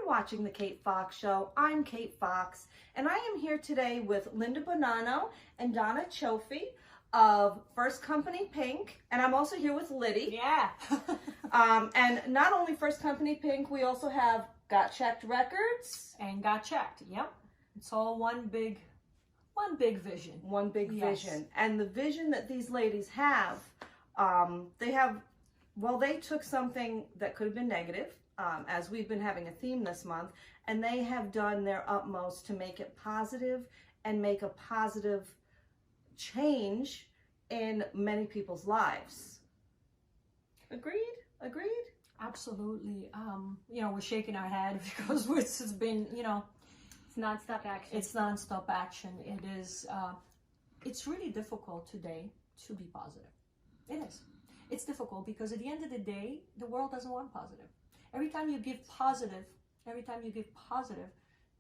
watching The Kate Fox Show. I'm Kate Fox, and I am here today with Linda Bonanno and Donna Cioffi of First Company Pink, and I'm also here with Liddy. Yeah. And not only First Company Pink, we also have Gotchecked Records. And got checked. Yep. It's all one big vision. One big Yes. vision. And the vision that these ladies have, they took something that could have been negative, as we've been having a theme this month, and they have done their utmost to make it positive and make a positive change in many people's lives. Agreed? Agreed? Absolutely. We're shaking our head because it's been, It's nonstop action. it's nonstop action. It is, it's really difficult today to be positive. It is. It's difficult because at the end of the day, the world doesn't want positive. Every time you give positive,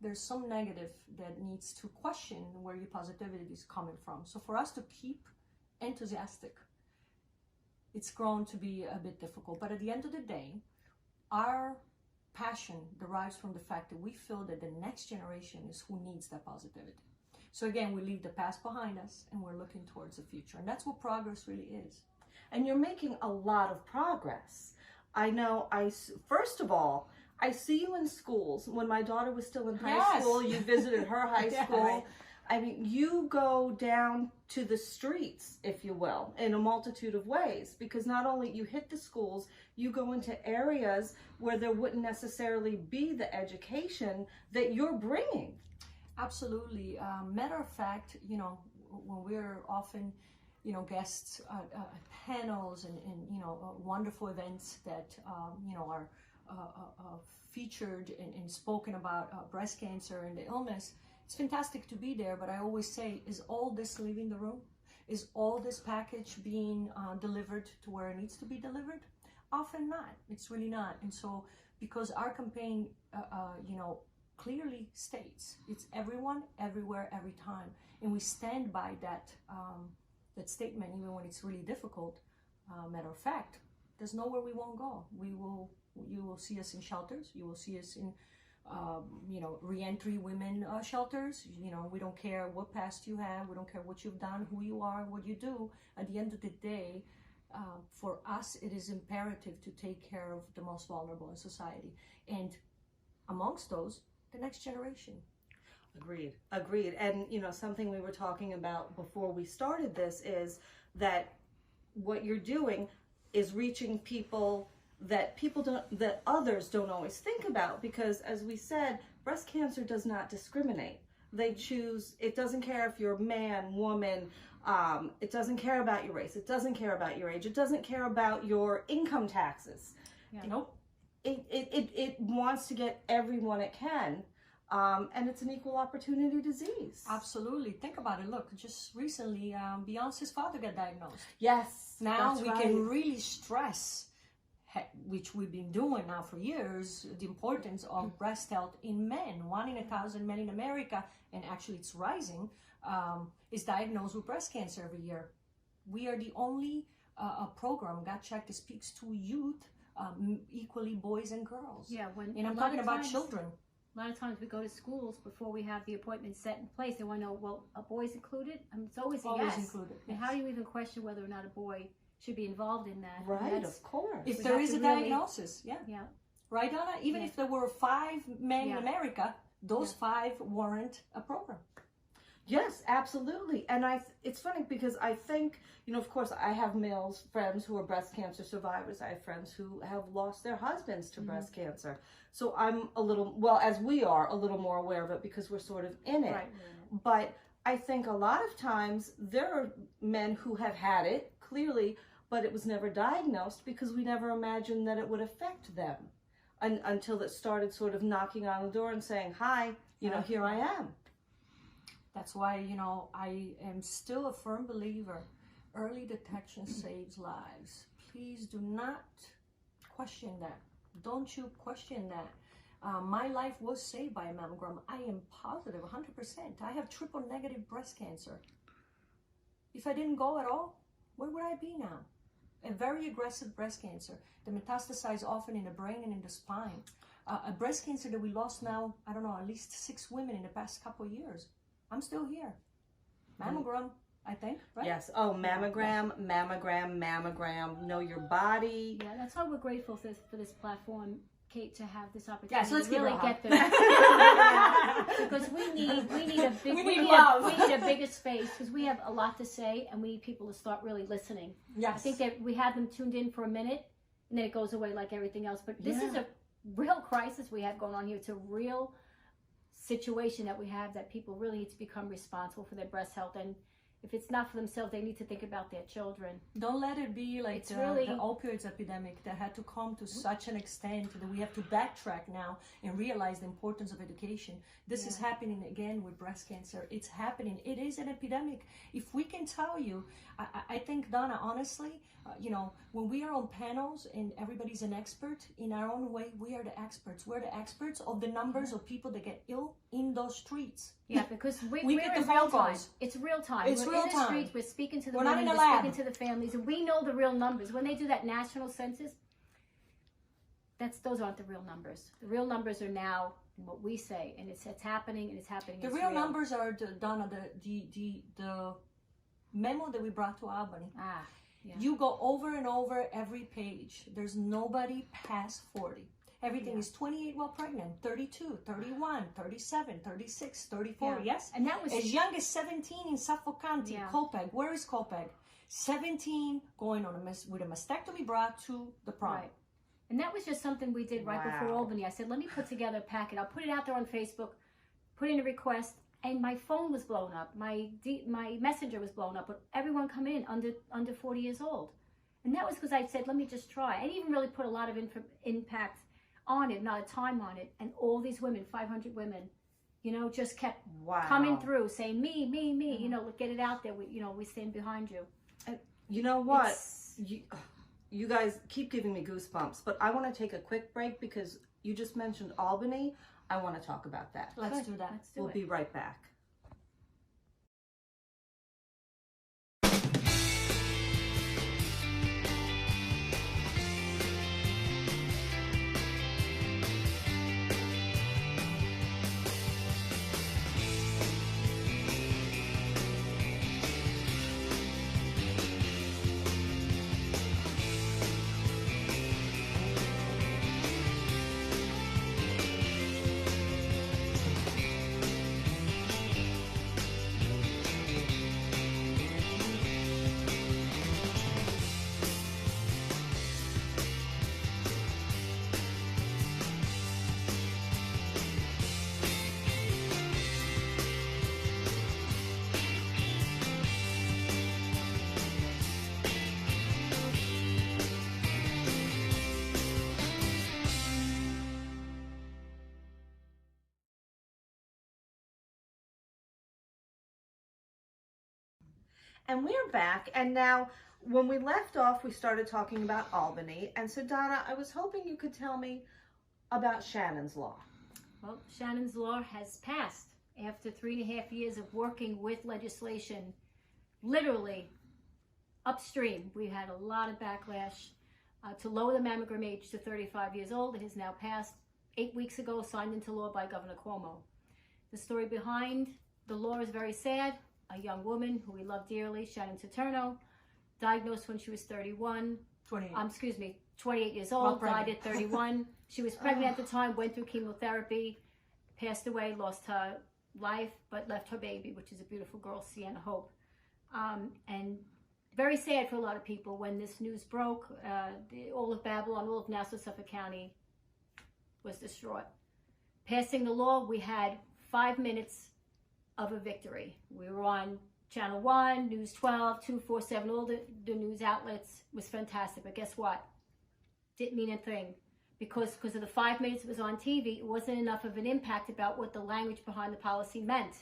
there's some negative that needs to question where your positivity is coming from. So for us to keep enthusiastic, it's grown to be a bit difficult. But at the end of the day, our passion derives from the fact that we feel that the next generation is who needs that positivity. So again, we leave the past behind us and we're looking towards the future. And that's what progress really is. And you're making a lot of progress. I know, first of all, I see you in schools. When my daughter was still in high Yes. school, you visited her high Yeah. school. Right. I mean, you go down to the streets, if you will, in a multitude of ways, because not only you hit the schools, you go into areas where there wouldn't necessarily be the education that you're bringing. Absolutely. Matter of fact, when we're often, guests at panels and wonderful events that, are featured and spoken about breast cancer and the illness, it's fantastic to be there, but I always say, is all this leaving the room? Is all this package being delivered to where it needs to be delivered? Often not. It's really not. And so, because our campaign, clearly states, it's everyone, everywhere, every time. And we stand by that, that statement, even when it's really difficult. Matter of fact, there's nowhere we won't go. You will see us in shelters. You will see us in re-entry women shelters. We don't care what past you have. We don't care what you've done, who you are, what you do. At the end of the day, for us, it is imperative to take care of the most vulnerable in society. And amongst those, the next generation. Agreed. And, something we were talking about before we started this is that what you're doing is reaching people that others don't always think about, because as we said, breast cancer does not discriminate. They choose, it doesn't care if you're man, woman, it doesn't care about your race, it doesn't care about your age, it doesn't care about your income taxes. Yeah. Nope. It wants to get everyone it can, and it's an equal opportunity disease. Absolutely. Think about it. Look, just recently, Beyonce's father got diagnosed. Yes. Now that's we right. can really stress, which we've been doing now for years, the importance of breast health in men. 1 in 1,000 men in America, and actually it's rising, is diagnosed with breast cancer every year. We are the only program, Got Checked, that speaks to youth, equally boys and girls. Yeah, and I'm talking about children. A lot of times we go to schools before we have the appointment set in place. They want to know, well, a boy's included? It's always a yes. Included. And how do you even question whether or not a boy should be involved in that? Right, of course. If We there have is to a really- diagnosis, yeah. Yeah. Right, Donna? Even Yeah. if there were 5 men in Yeah. America, those Yeah. 5 warrant a program. Yes, absolutely. And it's funny because I think, of course, I have male friends who are breast cancer survivors. I have friends who have lost their husbands to breast cancer. So I'm as we are, a little more aware of it because we're sort of in it. Right. But I think a lot of times there are men who have had it, clearly, but it was never diagnosed because we never imagined that it would affect them until it started sort of knocking on the door and saying, hi, here I am. That's why, I am still a firm believer. Early detection saves lives. Please do not question that. Don't you question that. My life was saved by a mammogram. I am positive, 100%. I have triple negative breast cancer. If I didn't go at all, where would I be now? A very aggressive breast cancer that metastasized often in the brain and in the spine. a breast cancer that we lost now, I don't know, at least 6 women in the past couple of years. I'm still here. Mammogram, I think, right? Yes. Oh, mammogram. Know your body. Yeah, that's why we're grateful for this platform, Kate, to have this opportunity. Yeah, so let's to really get the because we need a big we need a bigger space because we have a lot to say and we need people to start really listening. Yes. I think that we have them tuned in for a minute and then it goes away like everything else. But this is a real crisis we have going on here. It's a real situation that we have that people really need to become responsible for their breast health, and if it's not for themselves, they need to think about their children. Don't let it be like the opioids epidemic that had to come to such an extent that we have to backtrack now and realize the importance of education. This is happening again with breast cancer. It's happening. It is an epidemic. If we can tell you, I think, Donna, honestly, when we are on panels and everybody's an expert, in our own way, we are the experts. We're the experts of the numbers of people that get ill in those streets. Yeah, because we're get the in real phone time. calls. It's real time. It's we're real in the time. streets. We're speaking to the We're not women. in a We're lab. speaking to the families, and we know the real numbers. When they do that national census, those aren't the real numbers. The real numbers are now what we say, and it's happening, and it's happening. The real numbers are Donna, the memo that we brought to Albany. Yeah. You go over and over every page. There's nobody past 40. Everything is 28 while pregnant, 32, 31, 37, 36, 34, yes? And that was as young as 17 in Suffolk County, Copeg. Where is Copeg? 17 going on with a mastectomy bra to the prom. Right. And that was just something we did right before Albany. I said, let me put together a packet. I'll put it out there on Facebook, put in a request, and my phone was blown up. My messenger was blown up, but everyone come in under 40 years old. And that was because I said, let me just try. I didn't even really put a lot of impact on it, not a time on it. And all these women, 500 women, just kept coming through saying, me, get it out there. We stand behind you. And you know what? You guys keep giving me goosebumps, but I want to take a quick break because you just mentioned Albany. I want to talk about that. Let's do that. We'll be right back. And we're back, and now when we left off, we started talking about Albany. And so, Donna, I was hoping you could tell me about Shannon's Law. Well, Shannon's Law has passed after 3.5 years of working with legislation, literally upstream. We had a lot of backlash to lower the mammogram age to 35 years old. It has now passed 8 weeks ago, signed into law by Governor Cuomo. The story behind the law is very sad. A young woman who we love dearly, Shannon Saturno, diagnosed when she was 28 years old, died at 31. She was pregnant at the time, went through chemotherapy, passed away, lost her life, but left her baby, which is a beautiful girl, Sienna Hope. And very sad for a lot of people when this news broke. All of Babylon, all of Nassau, Suffolk County was distraught. Passing the law, we had 5 minutes of a victory. We were on Channel 1, News 12, 247, all the news outlets. It was fantastic. But guess what? Didn't mean a thing. Because of the 5 minutes it was on TV, it wasn't enough of an impact about what the language behind the policy meant.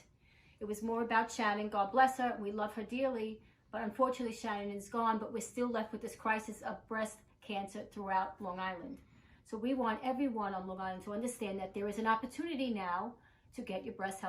It was more about Shannon. God bless her. We love her dearly. But unfortunately, Shannon is gone. But we're still left with this crisis of breast cancer throughout Long Island. So we want everyone on Long Island to understand that there is an opportunity now to get your breast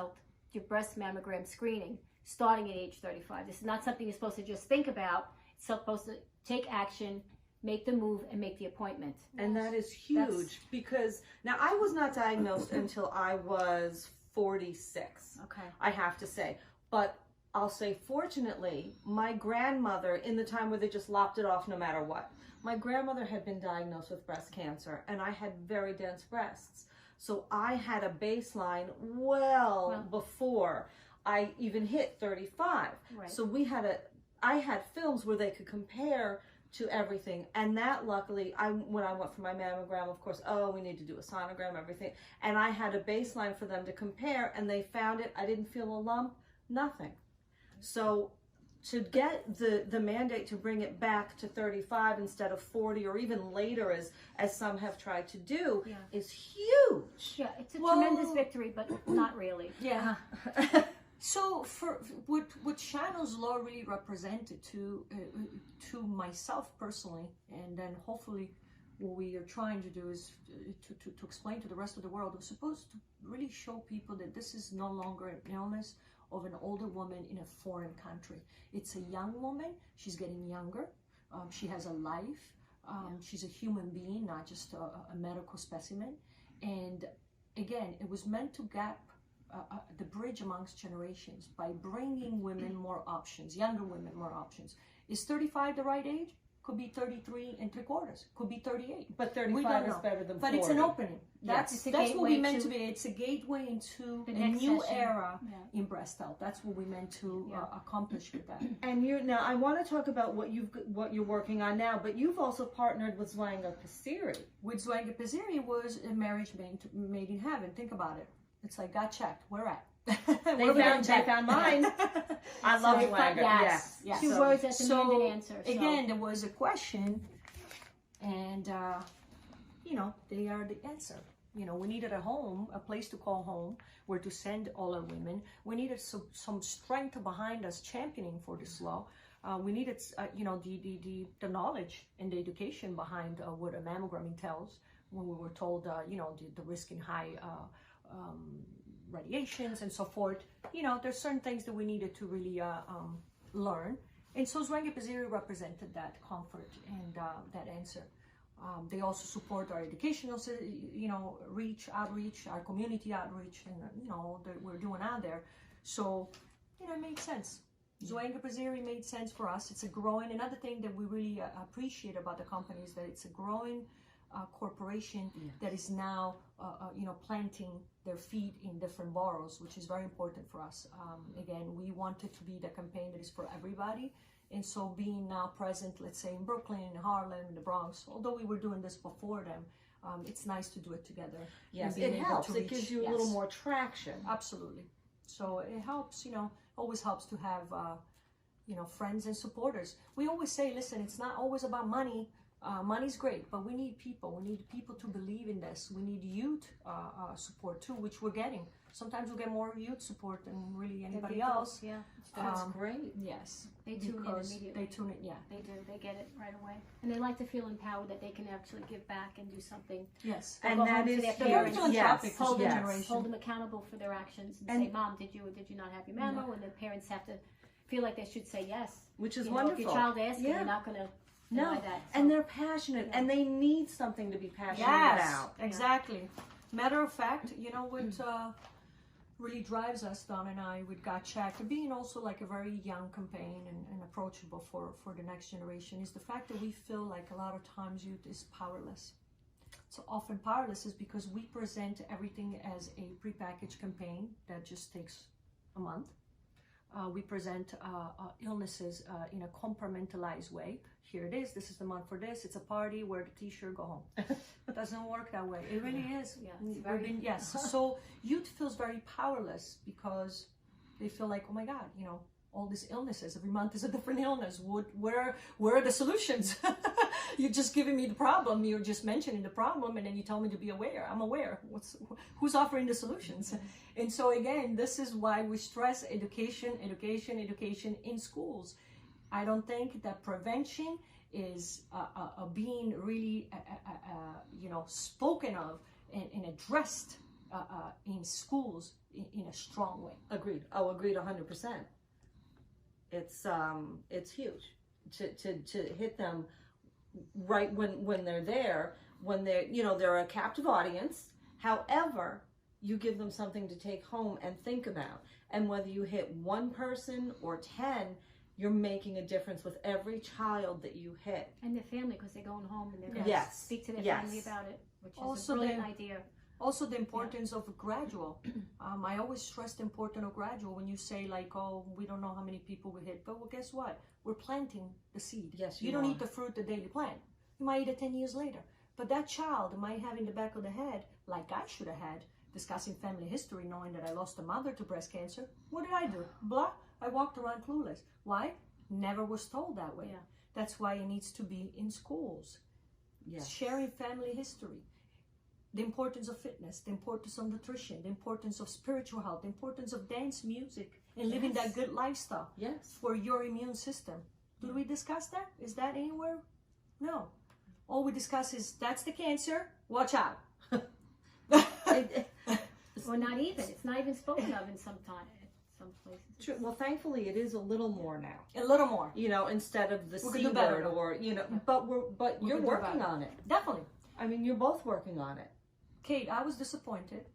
mammogram screening starting at age 35. This is not something you're supposed to just think about. It's supposed to take action make the move and make the appointment. And that is huge because now I was not diagnosed until I was 46. Okay. I have to say. But I'll say, fortunately, my grandmother, in the time where they just lopped it off no matter what, my grandmother had been diagnosed with breast cancer, and I had very dense breasts. So I had a baseline well before I even hit 35. Right. So I had films where they could compare to everything, and that luckily, when I went for my mammogram, of course, we need to do a sonogram, everything, and I had a baseline for them to compare, and they found it. I didn't feel a lump, nothing. So to get the mandate to bring it back to 35 instead of 40 or even later, as some have tried to do, is huge. Yeah, it's a tremendous victory, but not really. Yeah. So for what Shannon's law really represented to myself personally, and then hopefully what we are trying to do is to explain to the rest of the world, we're supposed to really show people that this is no longer an illness of an older woman in a foreign country. It's a young woman. She's getting younger. She has a life. She's a human being, not just a medical specimen. And again, it was meant to gap the bridge amongst generations by bringing women more options, younger women more options. Is 35 the right age? Could be 33 3/4. Could be 38. But 35 is better than 40. But it's an opening. That's what we meant to be. It's a gateway into a new era in breast health. That's what we meant to accomplish with that. And now I want to talk about what you're working on now, but you've also partnered with Zwanger Pasiri. With Zwanger Pasiri was a marriage made in heaven. Think about it. It's like gotchecked. Where at? They found mine. I love Zwanger. Yes. Two words that demand an answer. Again, there was a question, and they are the answer. We needed a home, a place to call home, where to send all our women. We needed some strength behind us championing for this law. We needed, the knowledge and the education behind what a mammogram entails. When we were told, the risk in high radiations and so forth, there's certain things that we needed to really learn. And so Zwanger Pasiri represented that comfort and that answer. They also support our educational, outreach, our community outreach, and all that we're doing out there. So, it made sense. Zwanger Pasiri made sense for us. It's a growing. Another thing that we really appreciate about the company is that it's a growing corporation that is now, planting their feet in different boroughs, which is very important for us. Again, we wanted to be the campaign that is for everybody. And so being now present, let's say in Brooklyn, in Harlem, in the Bronx, although we were doing this before them, it's nice to do it together. Yes, it helps. It gives you a little more traction. Absolutely. So it helps, always helps to have, friends and supporters. We always say, listen, it's not always about money. Money's great, but we need people. We need people to believe in this. We need youth support too, which we're getting. Sometimes we get more youth support than really anybody else. Yeah, that's great. Yes, they tune in immediately. They tune in, they do. They get it right away, and they like to feel empowered that they can actually give back and do something. Yes, and that is very philanthropic. Hold them accountable for their actions and say, "Mom, did you or did you not have your mammo?" And the parents have to feel like they should say yes, which is wonderful. If your child asks, you're not going to. No, and they're passionate, and they need something to be passionate about. Exactly. Matter of fact, what really drives us, Donna and I, with gotchecked, being also like a very young campaign and approachable for the next generation, is the fact that we feel like a lot of times youth is powerless. So often powerless is because we present everything as a prepackaged campaign that just takes a month. We present illnesses in a compartmentalized way. Here it is. This is the month for this. It's a party. Wear the t-shirt. Go home. It doesn't work that way. It really is. Yeah, So youth feels very powerless because they feel like, oh my God, all these illnesses. Every month is a different illness. Where are the solutions? You're just giving me the problem. You're just mentioning the problem, and then you tell me to be aware. I'm aware. Who's offering the solutions? And so again, this is why we stress education in schools. I don't think that prevention is being really, spoken of and addressed in schools in a strong way. Agreed. Agreed 100%. It's huge to hit them right when they're there, when they're, you know, they're a captive audience. However, you give them something to take home and think about. And whether you hit one person or 10, you're making a difference with every child that you hit. And their family, because they're going home and they're going to Yes. speak to their Yes. family about it, which is Also a brilliant the- idea. Also, the importance of gradual. I always stress the importance of gradual when you say, like, oh, we don't know how many people we hit. But well, guess what? We're planting the seed. Yes, you don't eat the fruit the day you plant. You might eat it 10 years later. But that child might have in the back of the head, like I should have had, discussing family history, knowing that I lost a mother to breast cancer. What did I do? Blah. I walked around clueless. Why? Never was told that way. Yeah. That's why it needs to be in schools. Yes. Sharing family history. The importance of fitness, the importance of nutrition, the importance of spiritual health, the importance of dance music, and living that good lifestyle Yes. for your immune system. Did we discuss that? Is that anywhere? No. All we discuss is, that's the cancer, watch out. Or not even. It's not even spoken of in some places. True. Well, thankfully, it is a little more now. A little more. You know, instead of the We could C do better, word, though. or, you know, Yeah. but We you're could do working better. on it. Definitely. I mean, you're both working on it. Kate, I was disappointed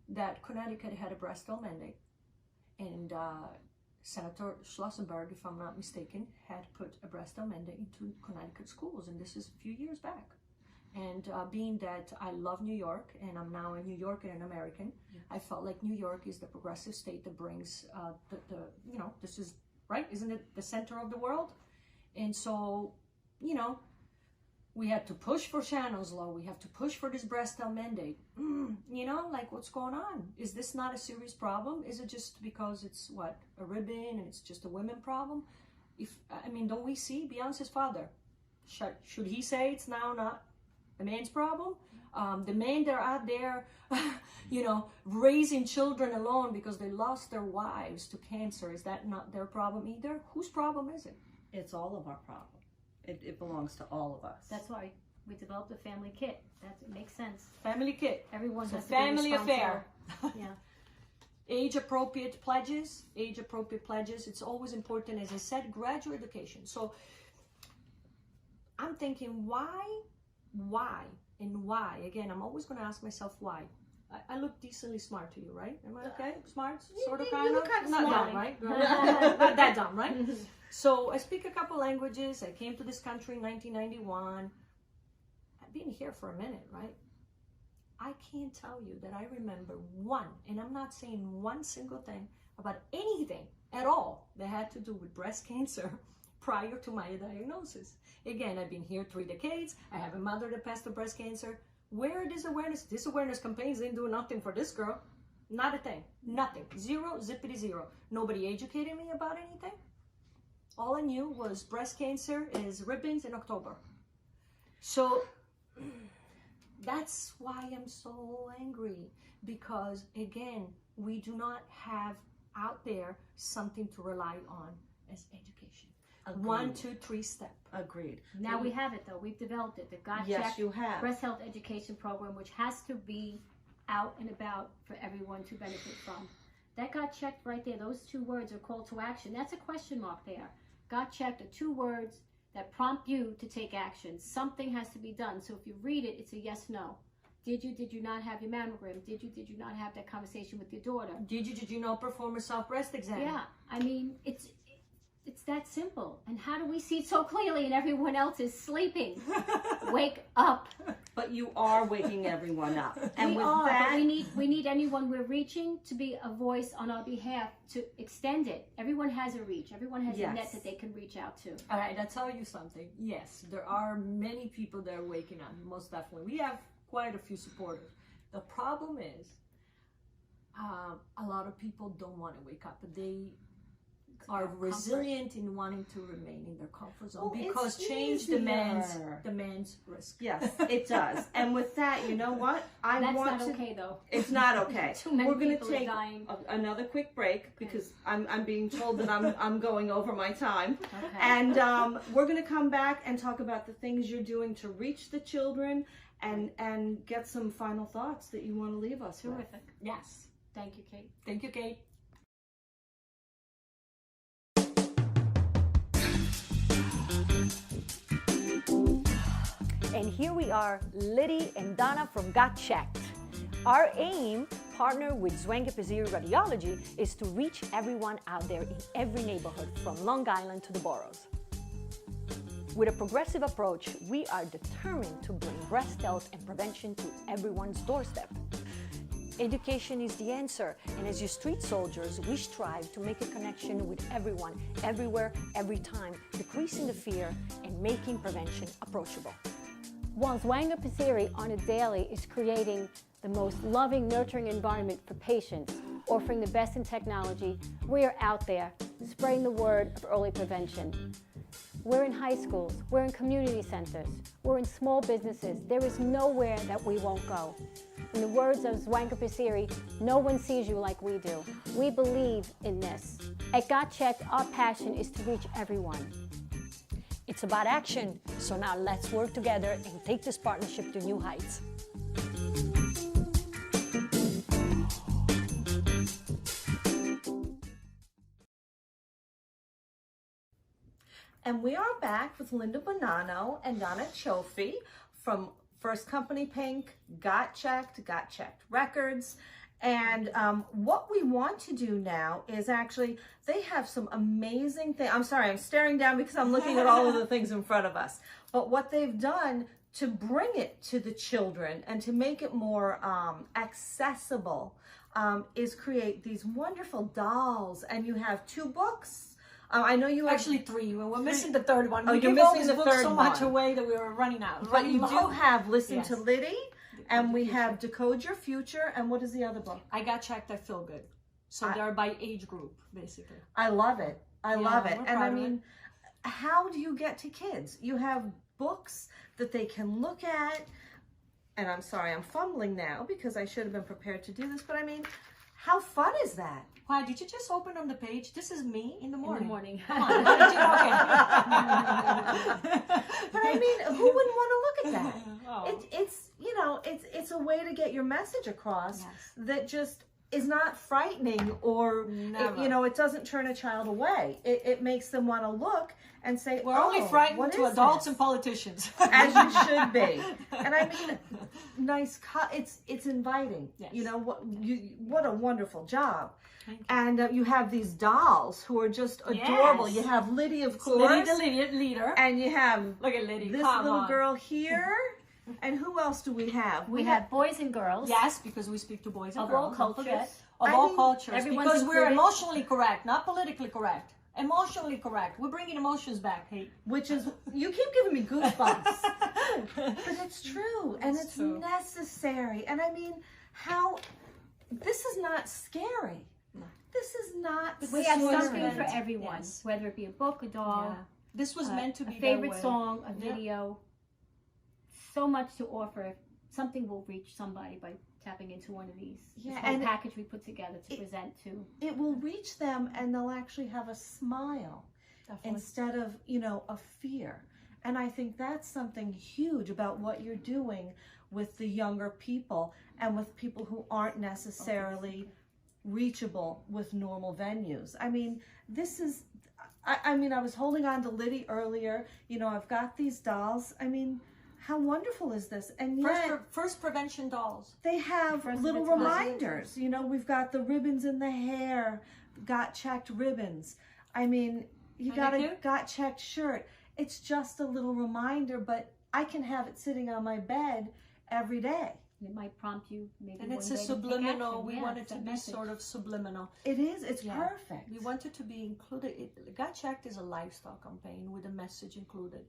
that Connecticut had a breast cell mandate, and Senator Schlosenberg, if I'm not mistaken, had put a breast cell mandate into Connecticut schools, and this is a few years back. And being that I love New York, and I'm now a New Yorker and an American, Yes. I felt like New York is the progressive state that brings the you know, this is, right? Isn't it the center of the world? And so, you know, we had to push for Shannon's law. We have to push for this breast cell mandate. You know, like, what's going on? Is this not a serious problem? Is it just because it's, what, a ribbon and it's just a women problem? I mean, don't we see Beyonce's father? Should he say it's now not the man's problem? The men that are out there, you know, raising children alone because they lost their wives to cancer, is that not their problem either? Whose problem is it? It's all of our problem. It belongs to all of us. That's why we developed a family kit. It makes sense. Family kit. Everyone It's a has to family be responsible. affair. Yeah. Age-appropriate pledges. Age-appropriate pledges. It's always important, as I said, graduate education. So I'm thinking, why, and why? Again, I'm always going to ask myself why. I look decently smart to you, right? Am I okay? Smart? Sort of, you kind look of? kind of Not smart. dumb, right? Not that dumb, right? So I speak a couple languages. I came to this country in 1991. I've been here for a minute, right? I can't tell you that I remember one, and I'm not saying one single thing about anything at all that had to do with breast cancer prior to my diagnosis. Again, I've been here 3 decades. I have a mother that passed through breast cancer. Where this awareness? This awareness campaigns didn't do nothing for this girl. Not a thing. Nothing. Zero, zippity zero. Nobody educated me about anything. All I knew was breast cancer is ribbons in October. So that's why I'm so angry, because again, we do not have out there something to rely on as education. Agreed. 1, 2, 3 step. Agreed. Now we have it though. We've developed it. The gotchecked Yes, you have. breast health education program, which has to be out and about for everyone to benefit from. That got checked right there. Those 2 words are call to action. That's a question mark there. Got checked are 2 words that prompt you to take action. Something has to be done. So if you read it, it's a yes, no. Did you not have your mammogram? Did you not have that conversation with your daughter? Did you not perform a soft breast exam? Yeah, I mean, it's that simple. And how do we see it so clearly and everyone else is sleeping? Wake up. But you are waking everyone up. And with But that, we need anyone we're reaching to be a voice on our behalf to extend it. Everyone has a reach. Everyone has a net Yes. that they can reach out to. All right, I'll tell you something. Yes, there are many people that are waking up, most definitely. We have quite a few supporters. The problem is, a lot of people don't want to wake up, but they are resilient in wanting to remain in their comfort zone, Oh, it's because change easier. demands risk. yes, it does. And with that, you know what? That's not okay though. It's not okay. Too many We're going to people are take dying. another quick break because I'm being told that I'm going over my time. Okay. And we're going to come back and talk about the things you're doing to reach the children and get some final thoughts that you want to leave us with. Terrific. Yes. Thank you, Kate. Thank you, Kate. And here we are, Liddy and Donna from Got Checked. Our aim, partner with Cioffi Radiology, is to reach everyone out there in every neighborhood from Long Island to the boroughs. With a progressive approach, we are determined to bring breast health and prevention to everyone's doorstep. Education is the answer, and as your street soldiers, we strive to make a connection with everyone, everywhere, every time, decreasing the fear and making prevention approachable. While Cioffi on a daily is creating the most loving, nurturing environment for patients, offering the best in technology, we are out there spreading the word of early prevention. We're in high schools, we're in community centers, we're in small businesses. There is nowhere that we won't go. In the words of Cioffi, no one sees you like we do. We believe in this. At Got Checked, our passion is to reach everyone. It's about action, so now let's work together and take this partnership to new heights. And we are back with Linda Bonanno and Donna Cioffi from First Company Pink, Got Checked Records. And what we want to do now is actually, they have some amazing things. I'm sorry, I'm staring down because I'm looking at all of the things in front of us. But what they've done to bring it to the children and to make it more accessible is create these wonderful dolls. And you have 2 books. I know you actually 3. We're missing the third one. Oh, we you're give all missing these the books third so much one. away that we were running out. But you do have Listen Yes. to Liddy, and we have Decode Your Future, and what is the other book? I Got Checked, I Feel Good. So they're by age group, basically. I love it. I love it. we're And I proud of mean, how do you get to kids? You have books that they can look at, and I'm sorry, I'm fumbling now because I should have been prepared to do this, but I mean, how fun is that? Why, did you just open on the page? This is me in the morning. In the morning. Come on, how did you, But I mean, who wouldn't want to look at that? Oh. It's you know, it's a way to get your message across Yes. that just is not frightening or Never. you know, it doesn't turn a child away. It makes them want to look and say, We're only frightened what to is adults this? and politicians. As you should be. And I mean, nice it's inviting. Yes. You know what a wonderful job. Thank you. And you have these dolls who are just adorable. Yes. You have Liddy, of It's course, Liddy, the leader. and you have Look at Liddy. this Come little on. girl here. And who else do we have? We have boys and girls. Yes, because we speak to boys and Of girls. all Don't forget. cultures. Of I all mean, cultures. everyone's Because we're included. emotionally correct, not politically correct. Emotionally correct. We're bringing emotions back, hey. Which is, you keep giving me goosebumps. But it's true, and it's true. necessary. And I mean, this is not scary. This is not We have scary. something for everyone, Yes. whether it be a book, a doll, Yeah. This was meant to a be favorite that way. song, a Yeah. video. So much to offer. Something will reach somebody by tapping into one of these. Yeah, This whole and package we put together to present to. It will reach them, and they'll actually have a smile Definitely. instead of, you know, a fear. And I think that's something huge about what you're doing with the younger people and with people who aren't necessarily reachable with normal venues. I mean, this is, I mean, I was holding on to Liddy earlier. You know, I've got these dolls. I mean, how wonderful is this? And yet, First prevention dolls. they have First of little its kind. reminders. You know, we've got the ribbons in the hair, Got Checked ribbons. I mean, you Are got they a cute? Got Checked shirt. It's just a little reminder, but I can have it sitting on my bed every day. It might prompt you maybe And one it's a day to take subliminal. action. We Yeah, want it it's to that be message. sort of subliminal. It is. It's Yeah. perfect. We want it to be included. Got Checked is a lifestyle campaign with a message included.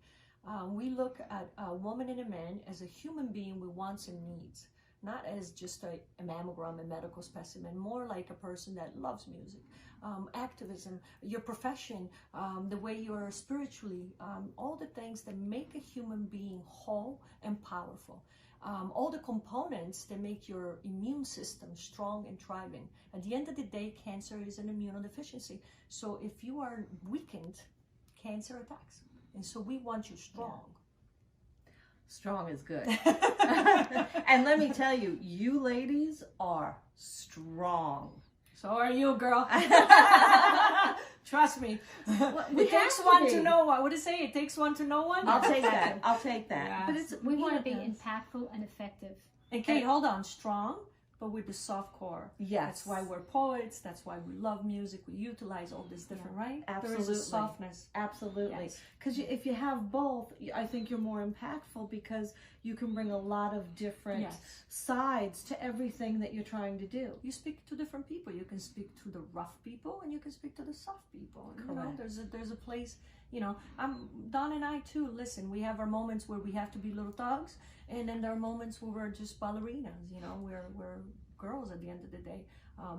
We look at a woman and a man as a human being with wants and needs, not as just a mammogram, a medical specimen, more like a person that loves music, activism, your profession, the way you're spiritually, all the things that make a human being whole and powerful. All the components that make your immune system strong and thriving. At the end of the day, cancer is an immunodeficiency. So if you are weakened, cancer attacks. And so we want you strong. Strong is good. And let me tell you, you ladies are strong. So are you, girl. Trust me. we It takes have to one be. to know one. What do you say? It takes one to know one? I'll take that. I'll take that. Yeah. But it's We want to be yes. impactful and effective. And Kate, hold on. Strong, but with the soft core. Yes. That's why we're poets. That's why we love music. We utilize all this different, right? Absolutely. There is a softness. Absolutely. Yes. Because if you have both, I think you're more impactful because you can bring a lot of different Yes. sides to everything that you're trying to do. You speak to different people. You can speak to the rough people, and you can speak to the soft people. And, you know, Correct. there's a place. You know, Don and I too. Listen, we have our moments where we have to be little thugs, and then there are moments where we're just ballerinas. You know, we're girls at the end of the day.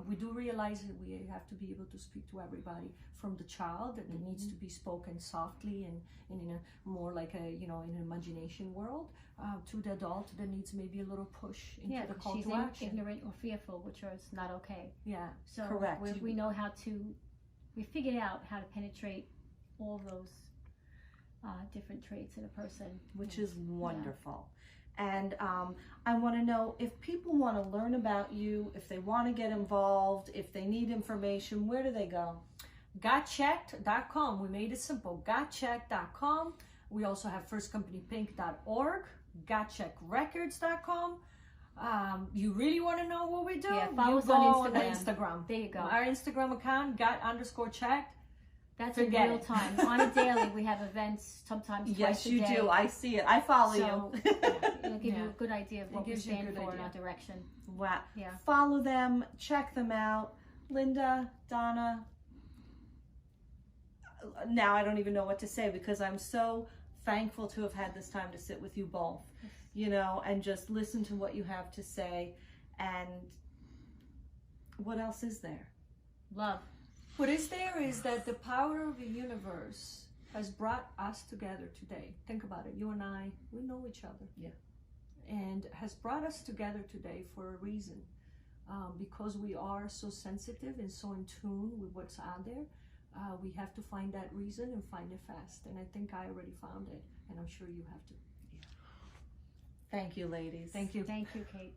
We do realize that we have to be able to speak to everybody, from the child that needs to be spoken softly and in a more like a, you know, in an imagination world, to the adult that needs maybe a little push into the call she's to action. ignorant or fearful, which is not okay. Yeah. So Correct. we know how to, we figured out how to penetrate all those different traits in a person. Which is wonderful. And I want to know if people want to learn about you, if they want to get involved, if they need information, where do they go? Gotchecked.com. We made it simple. Gotchecked.com. We also have firstcompanypink.org, gotcheckrecords.com. You really want to know what we do? Yeah, follow you us go on on Instagram. Instagram. There you go. Our Instagram account, got_checked. That's Forget in real it. time. On a daily, we have events sometimes Yes, twice a you day. do. I see it. I follow So you. it'll give you Yeah. a good idea of It what we gives you a stand good for in idea. our direction. Wow. Yeah. Follow them, check them out. Linda, Donna. Now I don't even know what to say because I'm so thankful to have had this time to sit with you both, you know, and just listen to what you have to say. And what else is there? Love. What is there is that the power of the universe has brought us together today. Think about it. You and I, we know each other. Yeah. And has brought us together today for a reason. Because we are so sensitive and so in tune with what's out there, we have to find that reason and find it fast. And I think I already found it, and I'm sure you have to. Thank you, ladies. Thank you. Thank you, Kate.